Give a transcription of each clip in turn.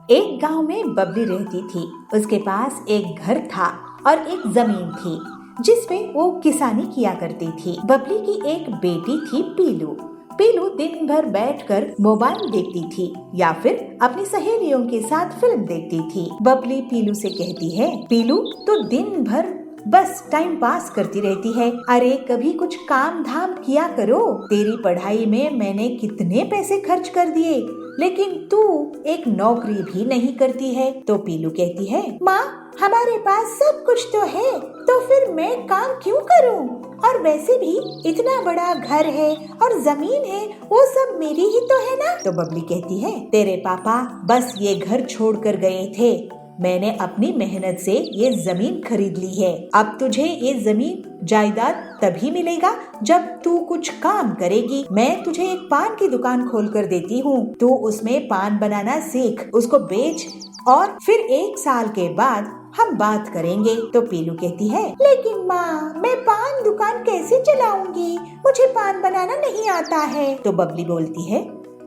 एक गांव में बबली रहती थी। उसके पास एक घर था और एक जमीन थी जिसमें वो किसानी किया करती थी। बबली की एक बेटी थी पीलू। पीलू दिन भर बैठकर मोबाइल देखती थी या फिर अपनी सहेलियों के साथ फिल्म देखती थी। बबली पीलू से कहती है, पीलू तो दिन भर बस टाइम पास करती रहती है। अरे कभी कुछ काम धाम किया करो। तेरी पढ़ाई में मैंने कितने पैसे खर्च कर दिए, लेकिन तू एक नौकरी भी नहीं करती है। तो पीलू कहती है, माँ हमारे पास सब कुछ तो है, तो फिर मैं काम क्यों करूँ? और वैसे भी इतना बड़ा घर है और जमीन है, वो सब मेरी ही तो है ना। तो बबली कहती है, तेरे पापा बस ये घर छोड़कर गए थे। मैंने अपनी मेहनत से ये जमीन खरीद ली है। अब तुझे ये जमीन जायदाद तभी मिलेगा जब तू कुछ काम करेगी। मैं तुझे एक पान की दुकान खोल कर देती हूँ। तू उसमें पान बनाना सीख, उसको बेच और फिर 1 साल के बाद हम बात करेंगे। तो पीलू कहती है, लेकिन माँ मैं पान दुकान कैसे चलाऊंगी? मुझे पान बनाना नहीं आता है। तो बबली बोलती है,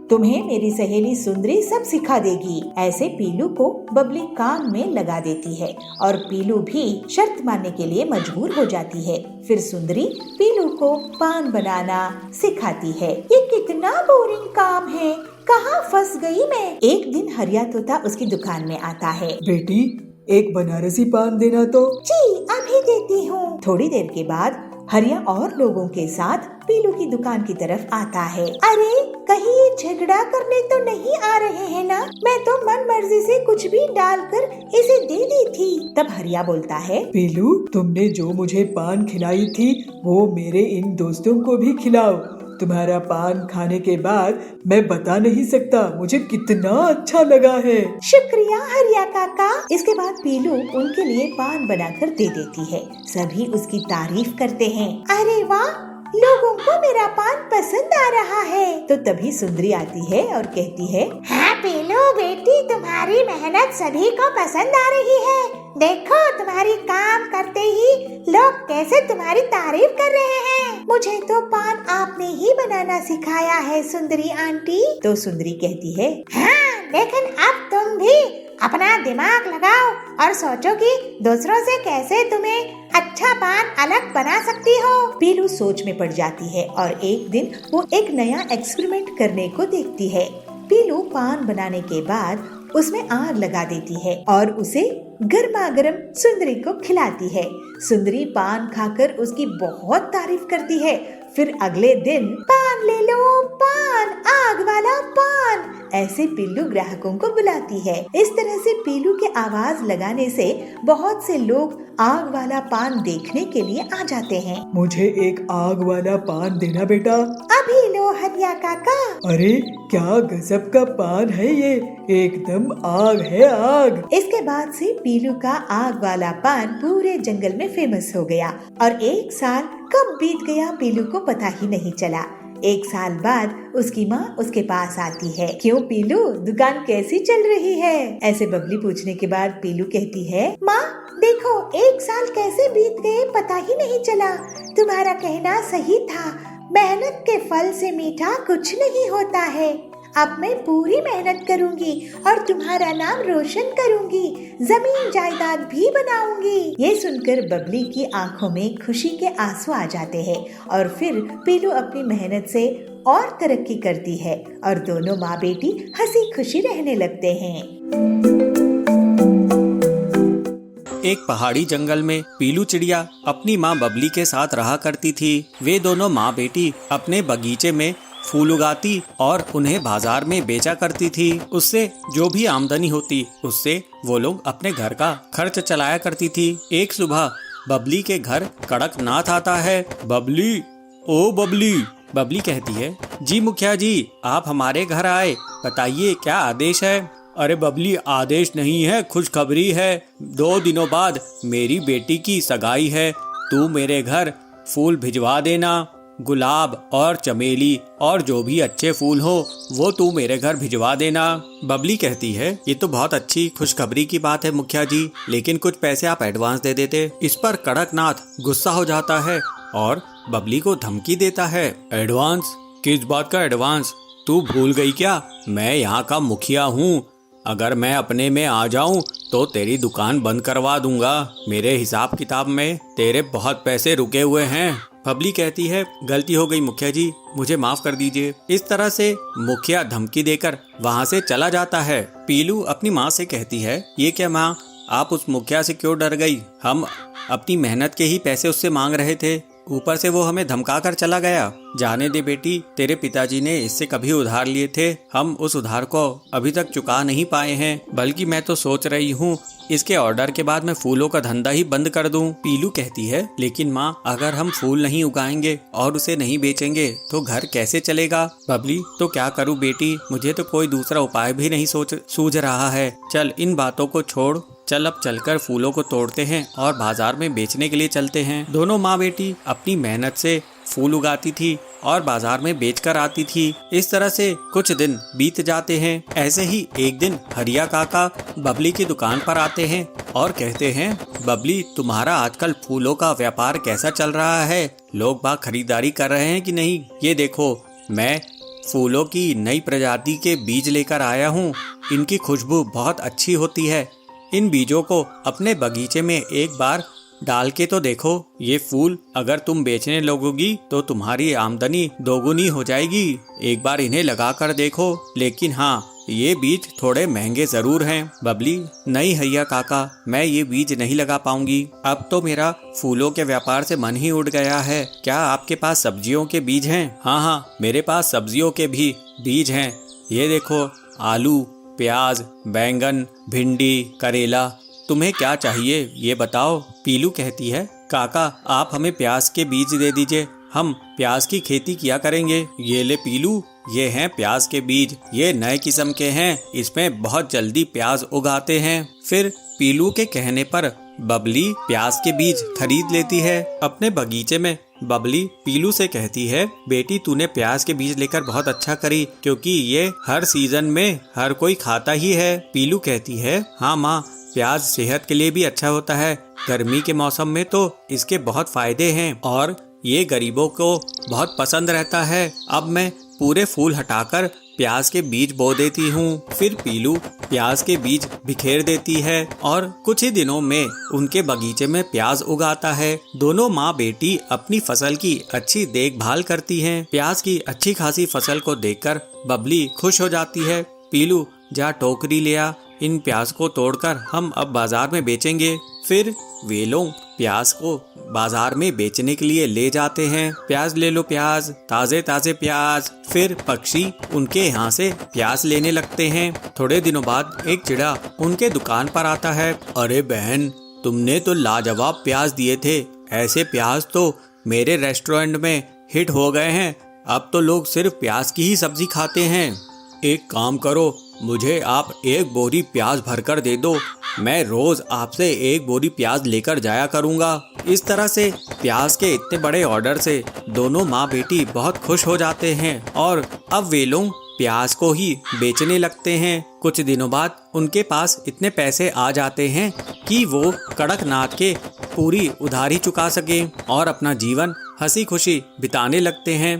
तुम्हें मेरी सहेली सुंदरी सब सिखा देगी। ऐसे पीलू को बबली काम में लगा देती है और पीलू भी शर्त मानने के लिए मजबूर हो जाती है। फिर सुंदरी पीलू को पान बनाना सिखाती है। ये कितना बोरिंग काम है, कहाँ फंस गई मैं। एक दिन हरिया तोता उसकी दुकान में आता है। बेटी एक बनारसी पान देना तो। जी अभी देती हूँ। थोड़ी देर के बाद हरिया और लोगों के साथ पीलू की दुकान की तरफ आता है। अरे कहीं ये झगड़ा करने तो नहीं आ रहे हैं ना? मैं तो मन मर्जी से कुछ भी डालकर इसे दे दी थी। तब हरिया बोलता है, पीलू तुमने जो मुझे पान खिलाई थी वो मेरे इन दोस्तों को भी खिलाओ। तुम्हारा पान खाने के बाद मैं बता नहीं सकता मुझे कितना अच्छा लगा है। शुक्रिया हरिया काका। इसके बाद पीलू उनके लिए पान बनाकर दे देती है। सभी उसकी तारीफ करते हैं। अरे वाह, लोगों को मेरा पान पसंद आ रहा है। तो तभी सुंदरी आती है और कहती है, हाँ पीलू बेटी तुम्हारी मेहनत सभी को पसंद आ रही है। देखो तुम्हारी काम करते ही लोग कैसे तुम्हारी तारीफ कर रहे हैं। मुझे तो पान आपने ही बनाना सिखाया है सुंदरी आंटी। तो सुंदरी कहती है, हाँ लेकिन अब तुम भी अपना दिमाग लगाओ और सोचो कि दूसरों से कैसे तुम्हें अच्छा पान अलग बना सकती हो। पीलू सोच में पड़ जाती है और एक दिन वो एक नया एक्सपेरिमेंट करने को देखती है। पीलू पान बनाने के बाद उसमें आग लगा देती है और उसे गर्मा गर्म सुंदरी को खिलाती है। सुंदरी पान खाकर उसकी बहुत तारीफ करती है। फिर अगले दिन पान ले लो, पान, आग वाला पान, ऐसे पीलू ग्राहकों को बुलाती है। इस तरह से पीलू के आवाज लगाने से बहुत से लोग आग वाला पान देखने के लिए आ जाते हैं। मुझे एक आग वाला पान देना बेटा। अभी लो हरिया काका। अरे क्या गजब का पान है ये, एकदम आग है आग। इसके बाद से पीलू का आग वाला पान पूरे जंगल में फेमस हो गया और 1 साल कब बीत गया पीलू को पता ही नहीं चला। 1 साल बाद उसकी माँ उसके पास आती है। क्यों पीलू, दुकान कैसी चल रही है? ऐसे बबली पूछने के बाद पीलू कहती है, माँ देखो 1 साल कैसे बीत गए पता ही नहीं चला। तुम्हारा कहना सही था, मेहनत के फल से मीठा कुछ नहीं होता है। अब मैं पूरी मेहनत करूंगी और तुम्हारा नाम रोशन करूंगी, जमीन जायदाद भी बनाऊंगी। ये सुनकर बबली की आंखों में खुशी के आंसू आ जाते हैं और फिर पीलू अपनी मेहनत से और तरक्की करती है और दोनों माँ बेटी हंसी खुशी रहने लगते हैं। एक पहाड़ी जंगल में पीलू चिड़िया अपनी माँ बबली के साथ रहा करती थी। वे दोनों माँ बेटी अपने बगीचे में फूल उगाती और उन्हें बाजार में बेचा करती थी। उससे जो भी आमदनी होती उससे वो लोग अपने घर का खर्च चलाया करती थी। एक सुबह बबली के घर कड़कनाथ आता है। बबली, ओ बबली। बबली कहती है, जी मुखिया जी आप हमारे घर आए, बताइए क्या आदेश है? अरे बबली आदेश नहीं है, खुशखबरी है। 2 दिनों बाद मेरी बेटी की सगाई है। तू मेरे घर फूल भिजवा देना, गुलाब और चमेली और जो भी अच्छे फूल हो वो तू मेरे घर भिजवा देना। बबली कहती है, ये तो बहुत अच्छी खुशखबरी की बात है मुखिया जी, लेकिन कुछ पैसे आप एडवांस दे देते। इस पर कड़कनाथ गुस्सा हो जाता है और बबली को धमकी देता है। एडवांस? किस बात का एडवांस? तू भूल गई क्या? मैं यहाँ का मुखिया हूँ। अगर मैं अपने में आ जाऊं तो तेरी दुकान बंद करवा दूंगा। मेरे हिसाब किताब में तेरे बहुत पैसे रुके हुए हैं। बबली कहती है, गलती हो गई मुखिया जी, मुझे माफ कर दीजिए। इस तरह से मुखिया धमकी देकर वहाँ से चला जाता है। पीलू अपनी माँ से कहती है, ये क्या माँ, आप उस मुखिया से क्यों डर गई? हम अपनी मेहनत के ही पैसे उससे मांग रहे थे, ऊपर से वो हमें धमका कर चला गया। जाने दे बेटी, तेरे पिताजी ने इससे कभी उधार लिए थे, हम उस उधार को अभी तक चुका नहीं पाए हैं। बल्कि मैं तो सोच रही हूँ इसके ऑर्डर के बाद मैं फूलों का धंधा ही बंद कर दूं। पीलू कहती है, लेकिन माँ, अगर हम फूल नहीं उगाएंगे और उसे नहीं बेचेंगे तो घर कैसे चलेगा? बबली, तो क्या करूँ बेटी, मुझे तो कोई दूसरा उपाय भी नहीं सूझ रहा है। चल इन बातों को छोड़, चल अब चलकर फूलों को तोड़ते हैं और बाजार में बेचने के लिए चलते हैं। दोनों माँ बेटी अपनी मेहनत से फूल उगाती थी और बाजार में बेचकर आती थी। इस तरह से कुछ दिन बीत जाते हैं। ऐसे ही एक दिन हरिया काका बबली की दुकान पर आते हैं और कहते हैं, बबली, तुम्हारा आजकल फूलों का व्यापार कैसा चल रहा है? लोग बाग खरीदारी कर रहे हैं कि नहीं? ये देखो, मैं फूलों की नई प्रजाति के बीज लेकर आया हूँ। इनकी खुशबू बहुत अच्छी होती है। इन बीजों को अपने बगीचे में एक बार डाल के तो देखो। ये फूल अगर तुम बेचने लगोगी तो तुम्हारी आमदनी दोगुनी हो जाएगी। एक बार इन्हें लगा कर देखो। लेकिन हाँ, ये बीज थोड़े महंगे जरूर हैं। बबली, नहीं हरिया काका, मैं ये बीज नहीं लगा पाऊंगी। अब तो मेरा फूलों के व्यापार से मन ही उड़ गया है। क्या आपके पास सब्जियों के बीज हैं? हाँ, मेरे पास सब्जियों के भी बीज हैं। ये देखो, आलू, प्याज, बैंगन, भिंडी, करेला। तुम्हें क्या चाहिए ये बताओ। पीलू कहती है, काका, आप हमें प्याज के बीज दे दीजिए, हम प्याज की खेती किया करेंगे। ये ले पीलू, ये हैं प्याज के बीज। ये नए किस्म के हैं, इसमें बहुत जल्दी प्याज उगाते हैं। फिर पीलू के कहने पर बबली प्याज के बीज खरीद लेती है। अपने बगीचे में बबली पीलू से कहती है, बेटी, तूने प्याज के बीज लेकर बहुत अच्छा करी, क्योंकि ये हर सीजन में हर कोई खाता ही है। पीलू कहती है, हाँ माँ, प्याज सेहत के लिए भी अच्छा होता है। गर्मी के मौसम में तो इसके बहुत फायदे हैं और ये गरीबों को बहुत पसंद रहता है। अब मैं पूरे फूल हटाकर प्याज के बीज बो देती हूँ। फिर पीलू प्याज के बीज बिखेर देती है और कुछ ही दिनों में उनके बगीचे में प्याज उगाता है। दोनों माँ बेटी अपनी फसल की अच्छी देखभाल करती हैं। प्याज की अच्छी खासी फसल को देखकर बबली खुश हो जाती है। पीलू, जा टोकरी ले आ, इन प्याज को तोड़कर हम अब बाजार में बेचेंगे। फिर वे लोग प्याज को बाजार में बेचने के लिए ले जाते हैं। प्याज ले लो, प्याज, ताजे ताजे प्याज। फिर पक्षी उनके यहाँ से प्याज लेने लगते हैं। थोड़े दिनों बाद एक चिड़ा उनके दुकान पर आता है। अरे बहन, तुमने तो लाजवाब प्याज दिए थे। ऐसे प्याज तो मेरे रेस्टोरेंट में हिट हो गए हैं। अब तो लोग सिर्फ प्याज की ही सब्जी खाते हैं। एक काम करो, मुझे आप एक बोरी प्याज भरकर दे दो। मैं रोज आपसे एक बोरी प्याज लेकर जाया करूंगा। इस तरह से प्याज के इतने बड़े ऑर्डर से दोनों माँ बेटी बहुत खुश हो जाते हैं और अब वे लोग प्याज को ही बेचने लगते हैं। कुछ दिनों बाद उनके पास इतने पैसे आ जाते हैं कि वो कड़कनाथ के पूरी उधारी चुका सके और अपना जीवन हंसी खुशी बिताने लगते हैं।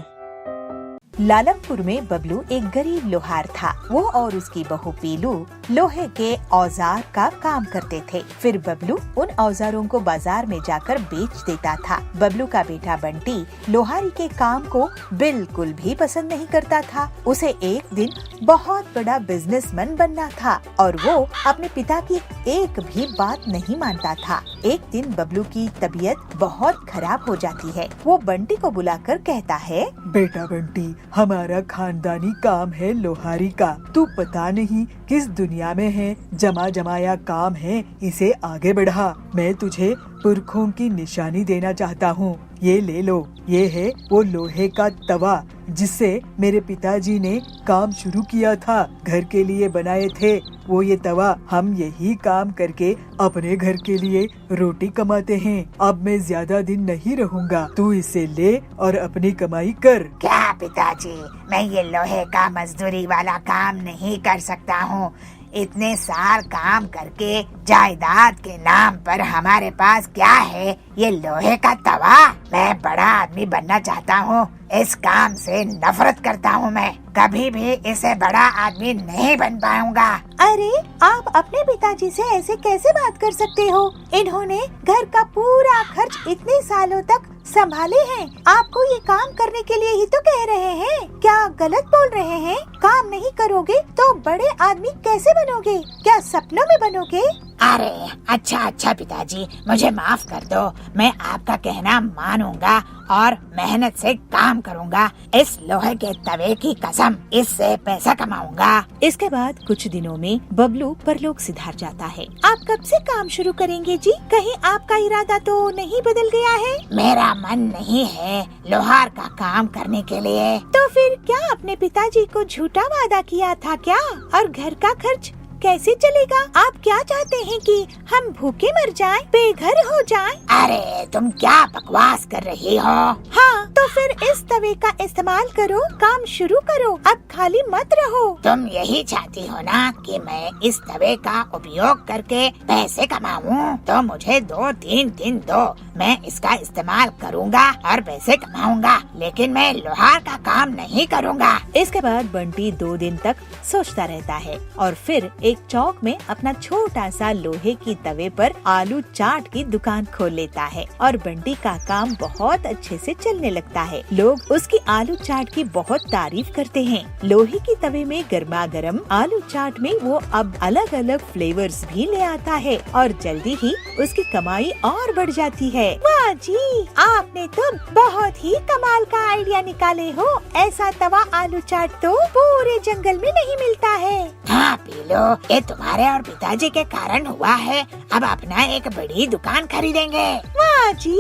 लालमपुर में बबलू एक गरीब लोहार था। वो और उसकी बहू पीलू लोहे के औजार का काम करते थे। फिर बबलू उन औजारों को बाजार में जाकर बेच देता था। बबलू का बेटा बंटी लोहारी के काम को बिल्कुल भी पसंद नहीं करता था। उसे एक दिन बहुत बड़ा बिजनेसमैन बनना था और वो अपने पिता की एक भी बात नहीं मानता था। एक दिन बबलू की तबीयत बहुत खराब हो जाती है। वो बंटी को बुलाकर कहता है, बेटा बंटी, हमारा खानदानी काम है लोहारी का। तू पता नहीं किस दुनिया में है, जमा जमाया काम है, इसे आगे बढ़ा। मैं तुझे पुरखों की निशानी देना चाहता हूँ। ये ले लो, ये है वो लोहे का तवा जिससे मेरे पिताजी ने काम शुरू किया था, घर के लिए बनाए थे वो ये तवा। हम यही काम करके अपने घर के लिए रोटी कमाते हैं। अब मैं ज्यादा दिन नहीं रहूँगा, तू इसे ले और अपनी कमाई कर। क्या पिताजी, मैं ये लोहे का मजदूरी वाला काम नहीं कर सकता हूँ। इतने साल काम करके जायदाद के नाम पर हमारे पास क्या है? ये लोहे का तवा। मैं बड़ा आदमी बनना चाहता हूँ। इस काम से नफरत करता हूँ मैं। कभी भी इसे बड़ा आदमी नहीं बन पाऊंगा। अरे आप अपने पिताजी से ऐसे कैसे बात कर सकते हो? इन्होंने घर का पूरा खर्च इतने सालों तक संभाले हैं। आपको ये काम करने के लिए ही तो कह रहे हैं। क्या गलत बोल रहे हैं? काम नहीं करोगे तो बड़े आदमी कैसे बनोगे? क्या सपनों में बनोगे? अरे अच्छा पिताजी, मुझे माफ कर दो। मैं आपका कहना मानूंगा और मेहनत से काम करूंगा। इस लोहे के तवे की कसम, इससे पैसा कमाऊंगा। इसके बाद कुछ दिनों में बबलू परलोक सिधार जाता है। आप कब से काम शुरू करेंगे जी? कहीं आपका इरादा तो नहीं बदल गया है? मेरा मन नहीं है लोहार का काम करने के लिए। तो फिर क्या अपने पिताजी को झूठा वादा किया था क्या? और घर का खर्च कैसे चलेगा? आप क्या चाहते हैं कि हम भूखे मर जाएं, बेघर हो जाएं? अरे तुम क्या बकवास कर रही हो? हाँ, तो फिर इस तवे का इस्तेमाल करो, काम शुरू करो, अब खाली मत रहो। तुम यही चाहती हो ना कि मैं इस तवे का उपयोग करके पैसे कमाऊं? तो मुझे 2-3 दिन दो, मैं इसका इस्तेमाल करूंगा और पैसे कमाऊंगा, लेकिन मैं लोहार का काम नहीं करूंगा। इसके बाद बंटी 2 दिन तक सोचता रहता है और फिर एक चौक में अपना छोटा सा लोहे की तवे पर आलू चाट की दुकान खोल लेता है और बंटी का काम बहुत अच्छे से चलने लगता है। लोग उसकी आलू चाट की बहुत तारीफ करते हैं। लोहे की तवे में गर्मा गर्म आलू चाट में वो अब अलग अलग फ्लेवर्स भी ले आता है और जल्दी ही उसकी कमाई और बढ़ जाती है। वाह जी, आपने तो बहुत ही कमाल का आइडिया निकाले हो। ऐसा तवा आलू चाट तो पूरे जंगल में नहीं मिलता है। हाँ पीलो, ये तुम्हारे और पिताजी के कारण हुआ है। अब अपना एक बड़ी दुकान खरीदेंगे। वाह जी।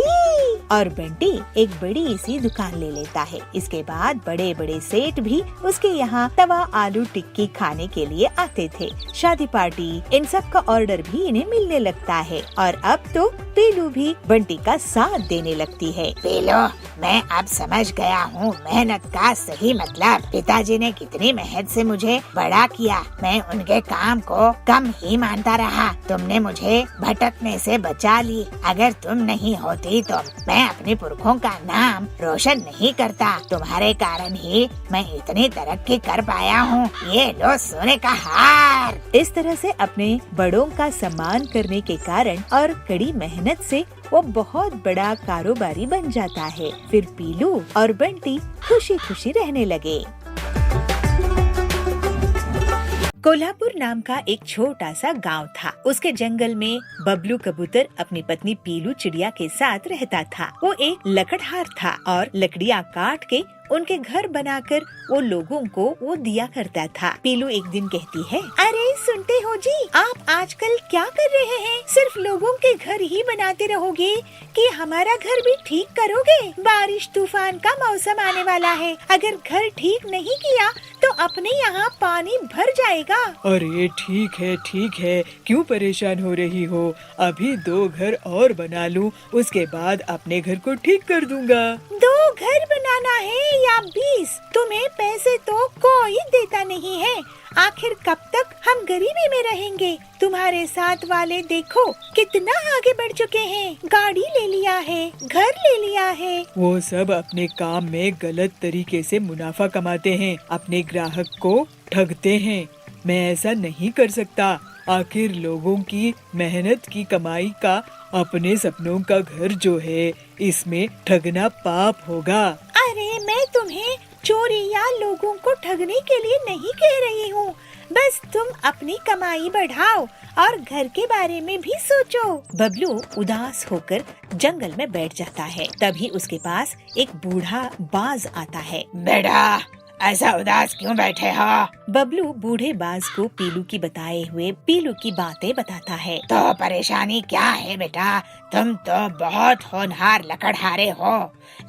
और बंटी एक बड़ी सी दुकान ले लेता है। इसके बाद बड़े बड़े सेठ भी उसके यहाँ तवा आलू टिक्की खाने के लिए आते थे। शादी पार्टी इन सब का ऑर्डर भी इन्हें मिलने लगता है और अब तो पीलू भी बंटी का साथ देने लगती है। पीलो, मैं अब समझ गया हूँ मेहनत का सही मतलब। पिताजी ने कितनी मेहनत से मुझे बड़ा किया। मैं उनके काम को कम ही मानता रहा। तुमने मुझे भटकने से बचा ली। अगर तुम नहीं होती तो मैं अपने पुरखों का नाम रोशन नहीं करता। तुम्हारे कारण ही मैं इतनी तरक्की कर पाया हूँ। ये लो सोने का हार। इस तरह से अपने बड़ों का सम्मान करने के कारण और कड़ी मेहनत से वो बहुत बड़ा कारोबारी बन जाता है। फिर पीलू और बंटी खुशी खुशी रहने लगे। कोल्हापुर नाम का एक छोटा सा गांव था। उसके जंगल में बबलू कबूतर अपनी पत्नी पीलू चिड़िया के साथ रहता था। वो एक लकड़हार था और लकड़ियाँ काट के उनके घर बनाकर वो लोगों को वो दिया करता था। पीलू एक दिन कहती है, अरे सुनते हो जी, आप आजकल क्या कर रहे हैं? सिर्फ लोगों के घर ही बनाते रहोगे कि हमारा घर भी ठीक करोगे? बारिश तूफान का मौसम आने वाला है। अगर घर ठीक नहीं किया तो अपने यहाँ पानी भर जाएगा। अरे ठीक है, क्यों परेशान हो रही हो? अभी 2 घर और बना लूं, उसके बाद अपने घर को ठीक कर दूंगा। 2 घर बनाना है या 20? तुम्हें पैसे तो कोई देता नहीं है। आखिर कब तक हम गरीबी में रहेंगे? तुम्हारे साथ वाले देखो कितना आगे बढ़ चुके हैं। गाड़ी ले लिया है, घर ले लिया है। वो सब अपने काम में गलत तरीके से मुनाफा कमाते हैं, अपने ग्राहक को ठगते हैं। मैं ऐसा नहीं कर सकता। आखिर लोगों की मेहनत की कमाई का अपने सपनों का घर जो है, इसमें ठगना पाप होगा। अरे मैं तुम्हें चोरी या लोगों को ठगने के लिए नहीं कह रही हूँ। बस तुम अपनी कमाई बढ़ाओ और घर के बारे में भी सोचो। बबलू उदास होकर जंगल में बैठ जाता है। तभी उसके पास एक बूढ़ा बाज आता है। बेटा, ऐसा उदास क्यों बैठे हो? बबलू बूढ़े बाज को पीलू की बताए हुए पीलू की बातें बताता है। तो परेशानी क्या है बेटा? तुम तो बहुत होनहार लकड़हारे हो।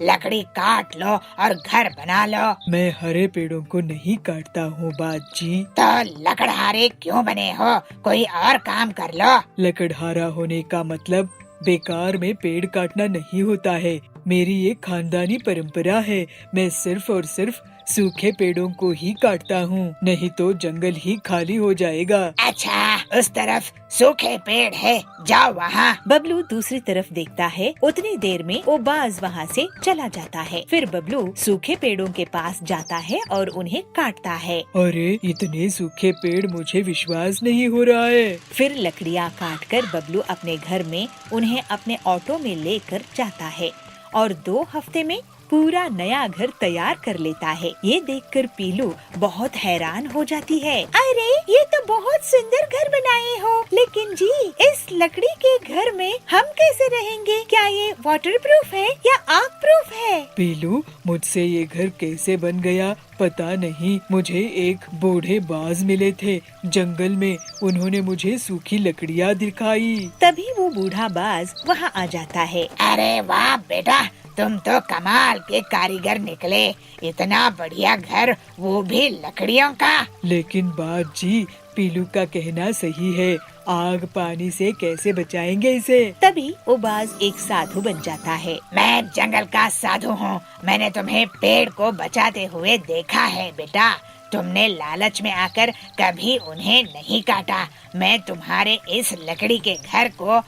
लकड़ी काट लो और घर बना लो। मैं हरे पेड़ों को नहीं काटता हूँ बाजी। तो लकड़हारे क्यों बने हो? कोई और काम कर लो। लकड़हारा होने का मतलब बेकार में पेड़ काटना नहीं होता है। मेरी ये खानदानी परंपरा है। मैं सिर्फ और सिर्फ सूखे पेड़ों को ही काटता हूँ, नहीं तो जंगल ही खाली हो जाएगा। अच्छा, उस तरफ सूखे पेड़ है, जाओ वहाँ। बबलू दूसरी तरफ देखता है। उतनी देर में वो बाज वहाँ से चला जाता है। फिर बबलू सूखे पेड़ों के पास जाता है और उन्हें काटता है। अरे इतने सूखे पेड़, मुझे विश्वास नहीं हो रहा है। फिर लकड़ियाँ काटकर बबलू अपने घर में उन्हें अपने ऑटो में लेकर जाता है और 2 हफ्ते में पूरा नया घर तैयार कर लेता है। ये देखकर पीलू बहुत हैरान हो जाती है। अरे ये तो बहुत सुंदर घर बनाए हो, लेकिन जी इस लकड़ी के घर में हम कैसे रहेंगे? क्या ये वाटरप्रूफ है या आग प्रूफ है? पीलू, मुझसे ये घर कैसे बन गया पता नहीं। मुझे एक बूढ़े बाज मिले थे जंगल में, उन्होंने मुझे सूखी लकड़ियाँ दिखाई। तभी वो बूढ़ा बाज वहाँ आ जाता है। अरे वाह बेटा, तुम तो कमाल के कारीगर निकले। इतना बढ़िया घर, वो भी लकड़ियों का। लेकिन बात जी, पीलू का कहना सही है, आग पानी से कैसे बचाएंगे इसे? तभी वो बाज एक साधु बन जाता है। मैं जंगल का साधु हूँ। मैंने तुम्हें पेड़ को बचाते हुए देखा है बेटा। तुमने लालच में आकर कभी उन्हें नहीं काटा। मैं तुम्हारे इस लकड़ी के घर को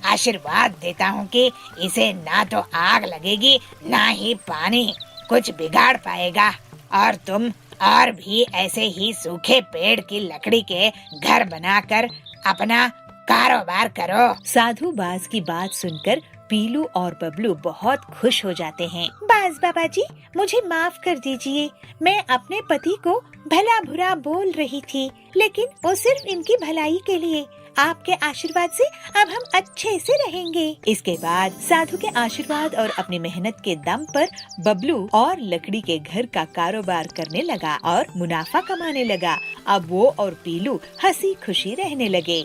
आशीर्वाद देता हूँ कि इसे ना तो आग लगेगी ना ही पानी कुछ बिगाड़ पाएगा, और तुम और भी ऐसे ही सूखे पेड़ की लकड़ी के घर बनाकर अपना कारोबार करो। साधु बाज की बात सुनकर पीलू और बबलू बहुत खुश हो जाते हैं। बाज बाबा जी, मुझे माफ कर दीजिए। मैं अपने पति को भला बुरा बोल रही थी, लेकिन वो सिर्फ इनकी भलाई के लिए। आपके आशीर्वाद से अब हम अच्छे से रहेंगे। इसके बाद साधु के आशीर्वाद और अपनी मेहनत के दम पर बबलू और लकड़ी के घर का कारोबार करने लगा और मुनाफा कमाने लगा। अब वो और पीलू हंसी खुशी रहने लगे।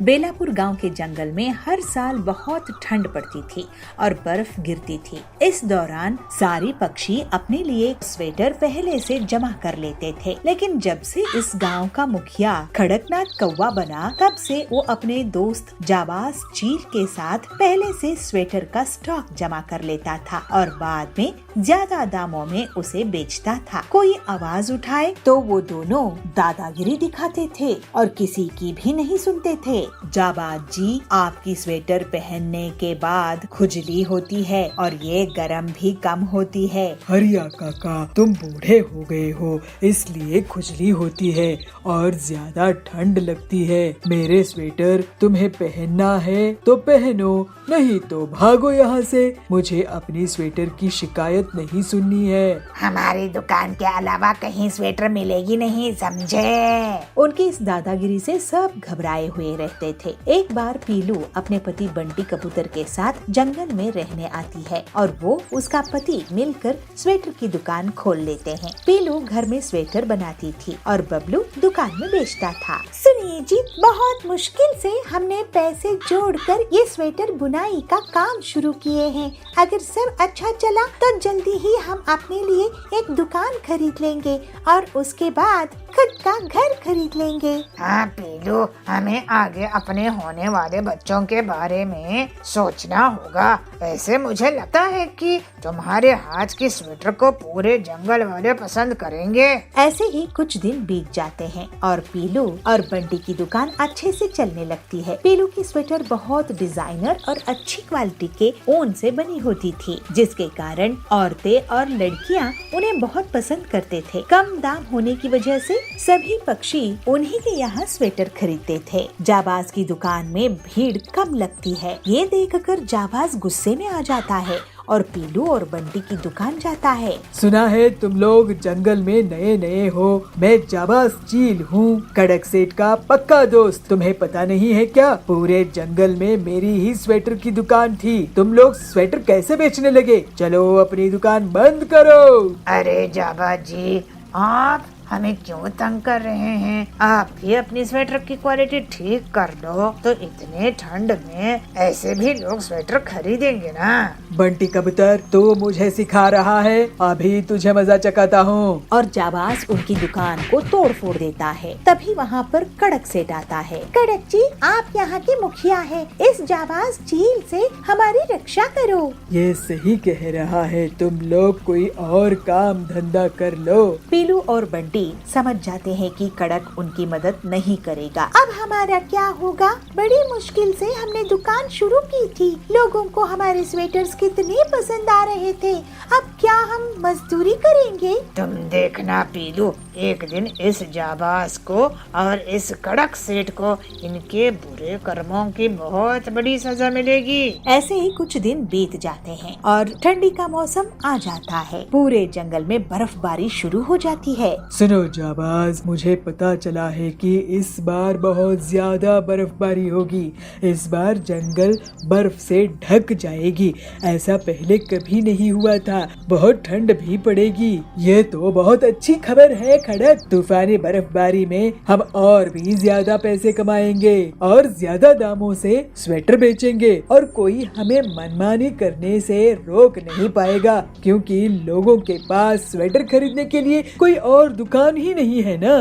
बेलापुर गांव के जंगल में हर साल बहुत ठंड पड़ती थी और बर्फ गिरती थी। इस दौरान सारी पक्षी अपने लिए स्वेटर पहले से जमा कर लेते थे, लेकिन जब से इस गांव का मुखिया कड़कनाथ कौवा बना, तब से वो अपने दोस्त जाबाज चील के साथ पहले से स्वेटर का स्टॉक जमा कर लेता था और बाद में ज्यादा दामों में उसे बेचता था। कोई आवाज उठाए तो वो दोनों दादागिरी दिखाते थे और किसी की भी नहीं सुनते थे। जाबाज जी, आपकी स्वेटर पहनने के बाद खुजली होती है और ये गरम भी कम होती है। हरिया काका, तुम बूढ़े हो गए हो, इसलिए खुजली होती है और ज्यादा ठंड लगती है। मेरे स्वेटर तुम्हें पहनना है तो पहनो, नहीं तो भागो यहाँ से। मुझे अपनी स्वेटर की शिकायत नहीं सुननी है। हमारी दुकान के अलावा कहीं स्वेटर मिलेगी नहीं, समझे? उनकी इस दादागिरी से सब घबराए हुए रहते थे। एक बार पीलू अपने पति बंटी कबूतर के साथ जंगल में रहने आती है और वो उसका पति मिलकर स्वेटर की दुकान खोल लेते हैं। पीलू घर में स्वेटर बनाती थी और बबलू दुकान में बेचता था। सुनिए जी, बहुत मुश्किल से हमने पैसे जोड़कर ये स्वेटर बुनाई का काम शुरू किए हैं। अगर सब अच्छा चला तो जल्दी ही हम अपने लिए एक दुकान खरीद लेंगे और उसके बाद खुद का घर खरीद लेंगे। हाँ पीलू, हमें आगे अपने होने वाले बच्चों के बारे में सोचना होगा। ऐसे मुझे लगता है कि तुम्हारे हाथ की स्वेटर को पूरे जंगल वाले पसंद करेंगे। ऐसे ही कुछ दिन बीत जाते हैं और पीलू और बंटी की दुकान अच्छे से चलने लगती है। पीलू की स्वेटर बहुत डिजाइनर और अच्छी क्वालिटी के ऊन से बनी होती थी, जिसके कारण औरतें और लड़कियां उन्हें बहुत पसंद करते थे। कम दाम होने की वजह से सभी पक्षी उन्हीं के यहाँ स्वेटर खरीदते थे। जाबाज की दुकान में भीड़ कम लगती है। ये देखकर जाबाज गुस्से में आ जाता है और पीलू और बंटी की दुकान जाता है। सुना है तुम लोग जंगल में नए नए हो। मैं जाबाज चील हूँ, कड़क सेठ का पक्का दोस्त। तुम्हें पता नहीं है क्या, पूरे जंगल में मेरी ही स्वेटर की दुकान थी। तुम लोग स्वेटर कैसे बेचने लगे? चलो अपनी दुकान बंद करो। अरे जाबाज जी, आप हमें क्यों तंग कर रहे हैं? आप भी अपनी स्वेटर की क्वालिटी ठीक कर लो तो इतने ठंड में ऐसे भी लोग स्वेटर खरीदेंगे ना। बंटी कबूतर, तू मुझे सिखा रहा है, अभी तुझे मजा चखाता हूँ। और जाबाज उनकी दुकान को तोड़ फोड़ देता है। तभी वहाँ पर कड़क सेठ आता है। कड़क जी, आप यहाँ के मुखिया हैं। इस जाबाज चील से हमारी रक्षा करो। ये सही कह रहा है, तुम लोग कोई और काम धंधा कर लो। पीलू और बंटी समझ जाते हैं कि कड़क उनकी मदद नहीं करेगा। अब हमारा क्या होगा? बड़ी मुश्किल से हमने दुकान शुरू की थी। लोगों को हमारे स्वेटर्स कितने पसंद आ रहे थे। अब क्या हम मजदूरी करेंगे? तुम देखना पीलू, एक दिन इस जाबाज को और इस कड़क सेठ को इनके बुरे कर्मों की बहुत बड़ी सजा मिलेगी। ऐसे ही कुछ दिन बीत जाते हैं और ठंडी का मौसम आ जाता है। पूरे जंगल में बर्फबारी शुरू हो जाती है। सुनो जाबाज, मुझे पता चला है कि इस बार बहुत ज्यादा बर्फबारी होगी। इस बार जंगल बर्फ से ढक जाएगी। ऐसा पहले कभी नहीं हुआ था। बहुत ठंड भी पड़ेगी। ये तो बहुत अच्छी खबर है खड़क। तूफानी बर्फबारी में हम और भी ज्यादा पैसे कमाएंगे और ज्यादा दामों से स्वेटर बेचेंगे और कोई हमें मनमानी करने से रोक नहीं पाएगा, क्योंकि लोगों के पास स्वेटर खरीदने के लिए कोई और दुकान ही नहीं है ना।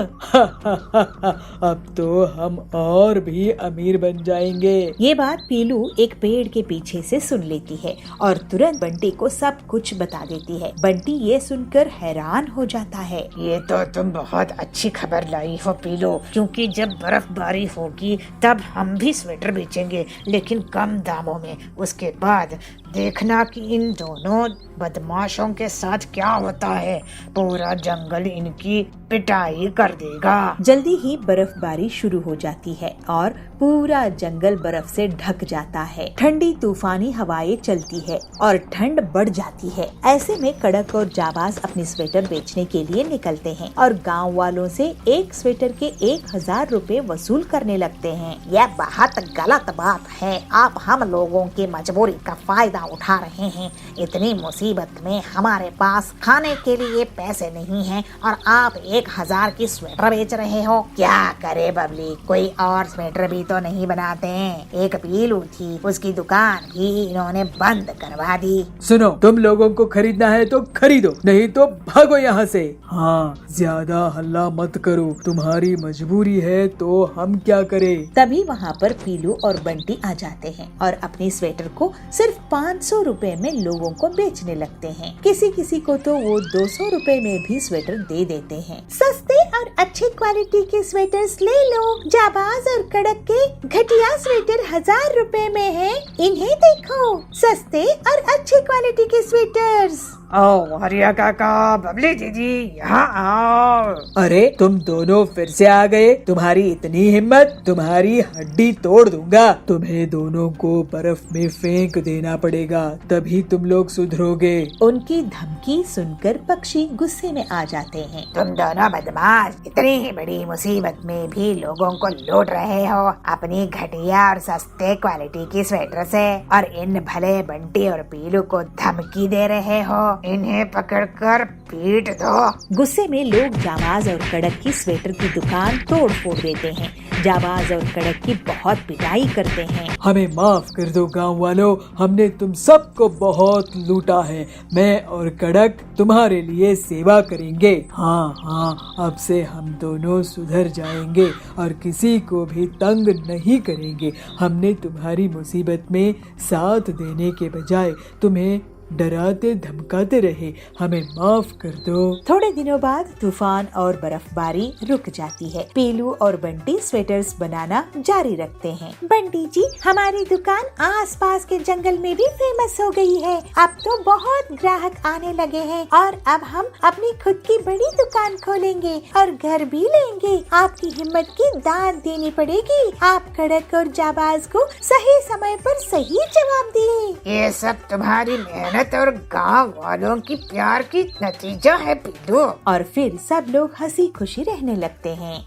अब तो हम और भी अमीर बन जाएंगे। ये बात पीलू एक पेड़ के पीछे से सुन लेती है और तुरंत बंटी को सब कुछ बता देती है। बंटी ये सुनकर हैरान हो जाता है। ये तो तुम बहुत अच्छी खबर लाई हो पीलू, क्योंकि जब बर्फबारी होगी तब हम भी स्वेटर बेचेंगे, लेकिन कम दामों में। उसके बाद देखना कि इन दोनों बदमाशों के साथ क्या होता है। पूरा जंगल इनकी पिटाई कर देगा। जल्दी ही बर्फबारी शुरू हो जाती है और पूरा जंगल बर्फ से ढक जाता है। ठंडी तूफानी हवाएं चलती है और ठंड बढ़ जाती है। ऐसे में कड़क और जाबाज अपनी स्वेटर बेचने के लिए निकलते हैं और गांव वालों से एक स्वेटर के 1000 रुपए वसूल करने लगते हैं। यह बहुत गलत बात है। आप हम लोगों की मजबूरी का फायदा उठा रहे हैं। इतनी मुसीबत में हमारे पास खाने के लिए पैसे नहीं हैं और आप 1000 की स्वेटर बेच रहे हो। क्या करे बबली, कोई और स्वेटर भी तो नहीं बनाते हैं। एक पीलू थी, उसकी दुकान भी इन्होंने बंद करवा दी। सुनो, तुम लोगों को खरीदना है तो खरीदो, नहीं तो भागो यहाँ से। हाँ, ज्यादा हल्ला मत करो, तुम्हारी मजबूरी है तो हम क्या करें। तभी वहाँ पर पीलू और बंटी आ जाते हैं और अपनी स्वेटर को सिर्फ 500 रुपए में लोगों को बेचने लगते हैं। किसी किसी को तो वो 200 रुपए में भी स्वेटर दे देते हैं। सस्ते और अच्छी क्वालिटी के स्वेटर्स ले लो। जाबाज और कड़क के घटिया स्वेटर 1000 रुपए में है। इन्हें देखो, सस्ते और अच्छी क्वालिटी के स्वेटर्स। ओ हरिया काका, बबली दीदी, यहाँ आओ। अरे तुम दोनों फिर से आ गए। तुम्हारी इतनी हिम्मत, तुम्हारी हड्डी तोड़ दूंगा। तुम्हें दोनों को बर्फ में फेंक देना पड़ेगा, तभी तुम लोग सुधरोगे। उनकी धमकी सुनकर पक्षी गुस्से में आ जाते हैं। तुम दोनों बदमाश इतनी ही बड़ी मुसीबत में भी लोगों को लूट रहे हो अपनी घटिया और सस्ते क्वालिटी की स्वेटर से, और इन भले बंटी और पीलू को धमकी दे रहे हो। इन्हें पकड़कर पीट दो। गुस्से में लोग जाबाज और कड़क की स्वेटर की दुकान तोड़ फोड़ देते हैं। जाबाज और कड़क की बहुत पिटाई करते हैं। हमें माफ कर दो गांव वालों, हमने तुम सबको बहुत लूटा है। मैं और कड़क तुम्हारे लिए सेवा करेंगे। हाँ हाँ, अब से हम दोनों सुधर जाएंगे और किसी को भी तंग नहीं करेंगे। हमने तुम्हारी मुसीबत में साथ देने के बजाय तुम्हें डराते धमकाते रहे। हमें माफ कर दो। थोड़े दिनों बाद तूफान और बर्फबारी रुक जाती है। पीलू और बंटी स्वेटर्स बनाना जारी रखते हैं। बंटी जी, हमारी दुकान आसपास के जंगल में भी फेमस हो गई है। अब तो बहुत ग्राहक आने लगे हैं और अब हम अपनी खुद की बड़ी दुकान खोलेंगे और घर भी लेंगे। आपकी हिम्मत की दाद देनी पड़ेगी। आप कड़क और जाबाज को सही समय पर सही जवाब दिए। ये सब तुम्हारी मेहनत और गांव वालों की प्यार की नतीजा है पीलू। और फिर सब लोग हंसी खुशी रहने लगते हैं।